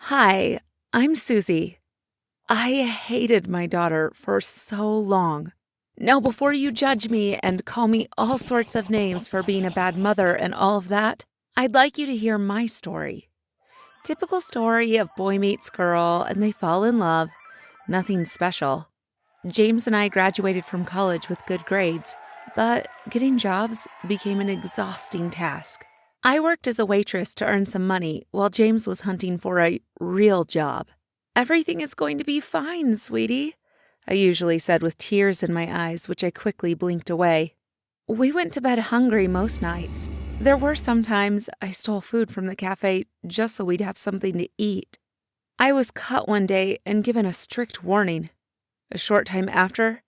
Hi, I'm Susie. I hated my daughter for so long. Now, before you judge me and call me all sorts of names for being a bad mother and all of that, I'd like you to hear my story. Typical story of boy meets girl and they fall in love. Nothing special. James and I graduated from college with good grades, but getting jobs became an exhausting task. I worked as a waitress to earn some money while James was hunting for a real job. Everything is going to be fine, sweetie, I usually said with tears in my eyes, which I quickly blinked away. We went to bed hungry most nights. There were some times I stole food from the cafe just so we'd have something to eat. I was cut one day and given a strict warning. A short time after,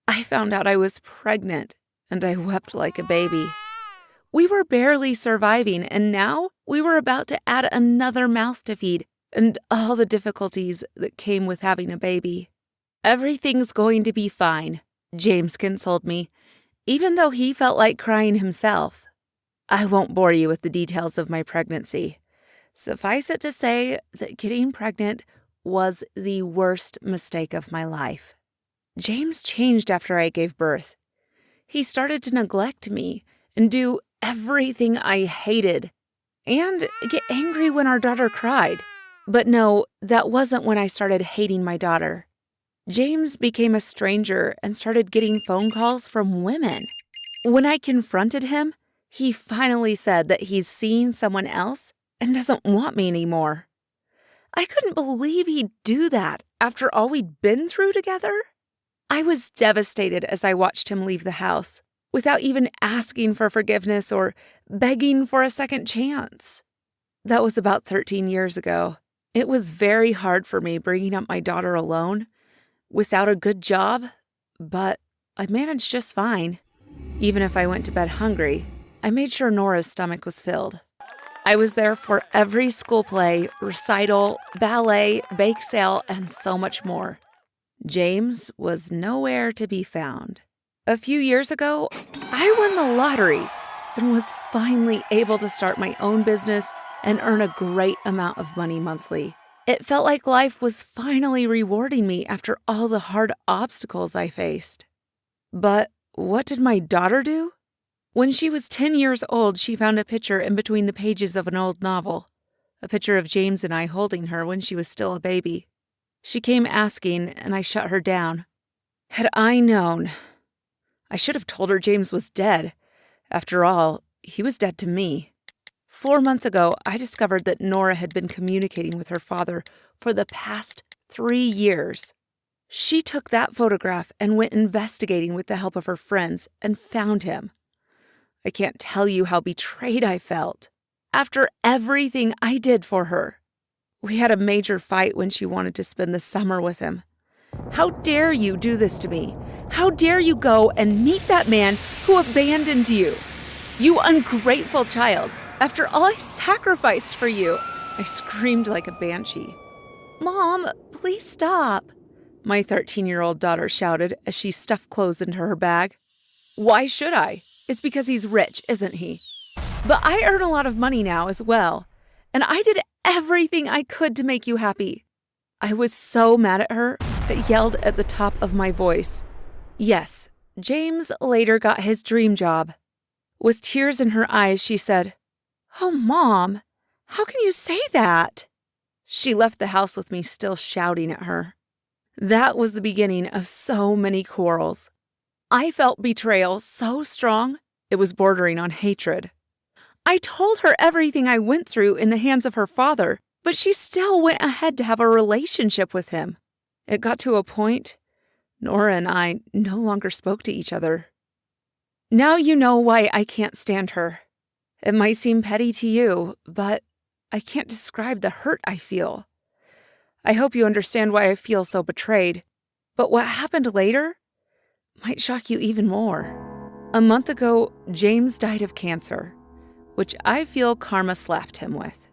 I found out I was pregnant, and I wept like a baby. We were barely surviving, and now we were about to add another mouth to feed, and all the difficulties that came with having a baby. Everything's going to be fine, James consoled me, even though he felt like crying himself. I won't bore you with the details of my pregnancy. Suffice it to say that getting pregnant was the worst mistake of my life. James changed after I gave birth. He started to neglect me and do everything I hated, and get angry when our daughter cried. But no, that wasn't when I started hating my daughter. James became a stranger and started getting phone calls from women. When I confronted him, he finally said that he's seeing someone else and doesn't want me anymore. I couldn't believe he'd do that after all we'd been through together. I was devastated as I watched him leave the house, without even asking for forgiveness or begging for a second chance. That was about 13 years ago. It was very hard for me bringing up my daughter alone, without a good job, but I managed just fine. Even if I went to bed hungry, I made sure Nora's stomach was filled. I was there for every school play, recital, ballet, bake sale, and so much more. James was nowhere to be found. A few years ago, I won the lottery and was finally able to start my own business and earn a great amount of money monthly. It felt like life was finally rewarding me after all the hard obstacles I faced. But what did my daughter do? When she was 10 years old, she found a picture in between the pages of an old novel, a picture of James and I holding her when she was still a baby. She came asking, and I shut her down. Had I known, I should have told her James was dead. After all, he was dead to me. 4 months ago, I discovered that Nora had been communicating with her father for the past 3 years. She took that photograph and went investigating with the help of her friends and found him. I can't tell you how betrayed I felt. After everything I did for her, we had a major fight when she wanted to spend the summer with him. How dare you do this to me? How dare you go and meet that man who abandoned you? You ungrateful child. After all I sacrificed for you, I screamed like a banshee. Mom, please stop, my 13-year-old daughter shouted as she stuffed clothes into her bag. Why should I? It's because he's rich, isn't he? But I earn a lot of money now as well, and I did everything I could to make you happy. I was so mad at her, I yelled at the top of my voice. Yes, James later got his dream job. With tears in her eyes, she said, "Oh, Mom, how can you say that?" She left the house with me still shouting at her. That was the beginning of so many quarrels. I felt betrayal so strong, it was bordering on hatred. I told her everything I went through in the hands of her father, but she still went ahead to have a relationship with him. It got to a point, Nora and I no longer spoke to each other. Now you know why I can't stand her. It might seem petty to you, but I can't describe the hurt I feel. I hope you understand why I feel so betrayed, but what happened later might shock you even more. A month ago, James died of cancer, which I feel karma slapped him with.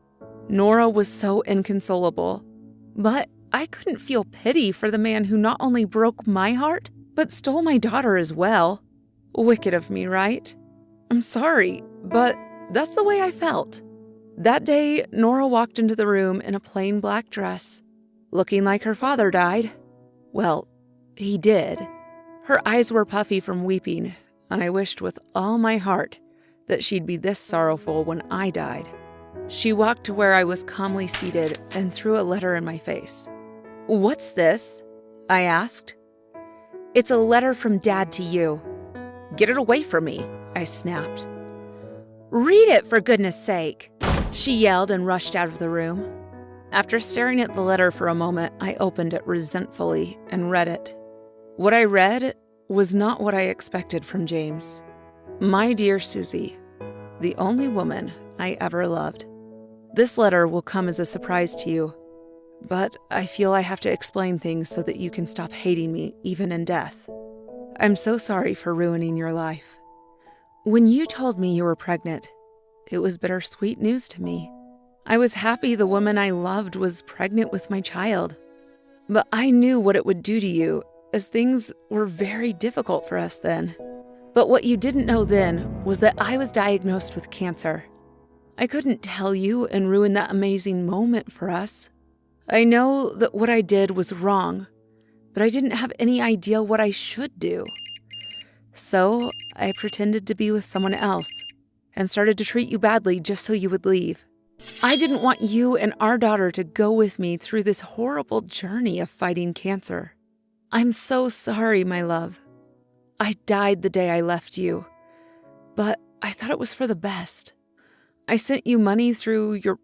Nora was so inconsolable, but I couldn't feel pity for the man who not only broke my heart, but stole my daughter as well. Wicked of me, right? I'm sorry, but that's the way I felt. That day, Nora walked into the room in a plain black dress, looking like her father died. Well, he did. Her eyes were puffy from weeping, and I wished with all my heart that she'd be this sorrowful when I died. She walked to where I was calmly seated and threw a letter in my face. "What's this?" I asked. "It's a letter from Dad to you." "Get it away from me," I snapped. "Read it, for goodness sake," she yelled and rushed out of the room. After staring at the letter for a moment, I opened it resentfully and read it. What I read was not what I expected from James. My dear Susie, the only woman I ever loved. This letter will come as a surprise to you, but I feel I have to explain things so that you can stop hating me, even in death. I'm so sorry for ruining your life. When you told me you were pregnant, it was bittersweet news to me. I was happy the woman I loved was pregnant with my child, but I knew what it would do to you, as things were very difficult for us then. But what you didn't know then was that I was diagnosed with cancer. I couldn't tell you and ruin that amazing moment for us. I know that what I did was wrong, but I didn't have any idea what I should do. So I pretended to be with someone else and started to treat you badly just so you would leave. I didn't want you and our daughter to go with me through this horrible journey of fighting cancer. I'm so sorry, my love. I died the day I left you, but I thought it was for the best. I sent you money through your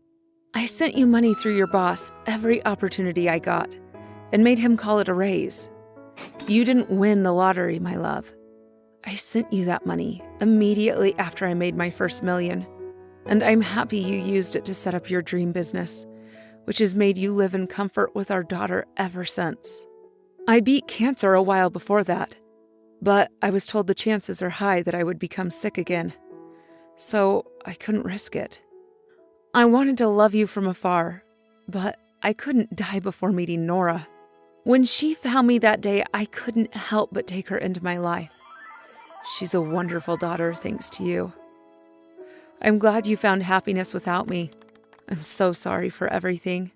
boss every opportunity I got and made him call it a raise. You didn't win the lottery, my love. I sent you that money immediately after I made my first million, and I'm happy you used it to set up your dream business, which has made you live in comfort with our daughter ever since. I beat cancer a while before that, but I was told the chances are high that I would become sick again, so I couldn't risk it. I wanted to love you from afar, but I couldn't die before meeting Nora. When she found me that day, I couldn't help but take her into my life. She's a wonderful daughter, thanks to you. I'm glad you found happiness without me. I'm so sorry for everything.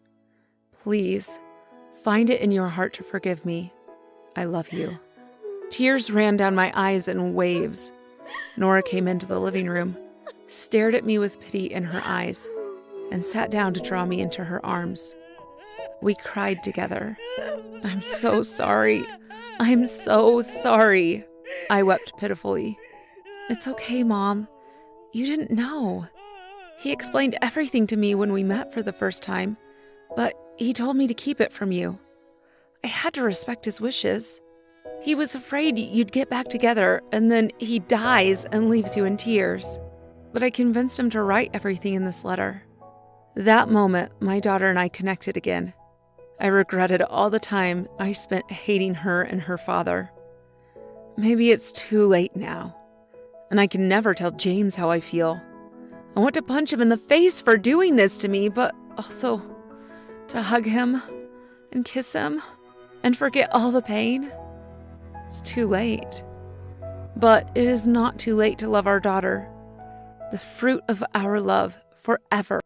Please, find it in your heart to forgive me. I love you. Tears ran down my eyes in waves. Nora came into the living room, stared at me with pity in her eyes, and sat down to draw me into her arms. We cried together. I'm so sorry. I'm so sorry. I wept pitifully. It's okay, Mom. You didn't know. He explained everything to me when we met for the first time, but he told me to keep it from you. I had to respect his wishes. He was afraid you'd get back together, and then he dies and leaves you in tears. But I convinced him to write everything in this letter. That moment, my daughter and I connected again. I regretted all the time I spent hating her and her father. Maybe it's too late now, and I can never tell James how I feel. I want to punch him in the face for doing this to me, but also to hug him and kiss him and forget all the pain. It's too late. But it is not too late to love our daughter, the fruit of our love, forever.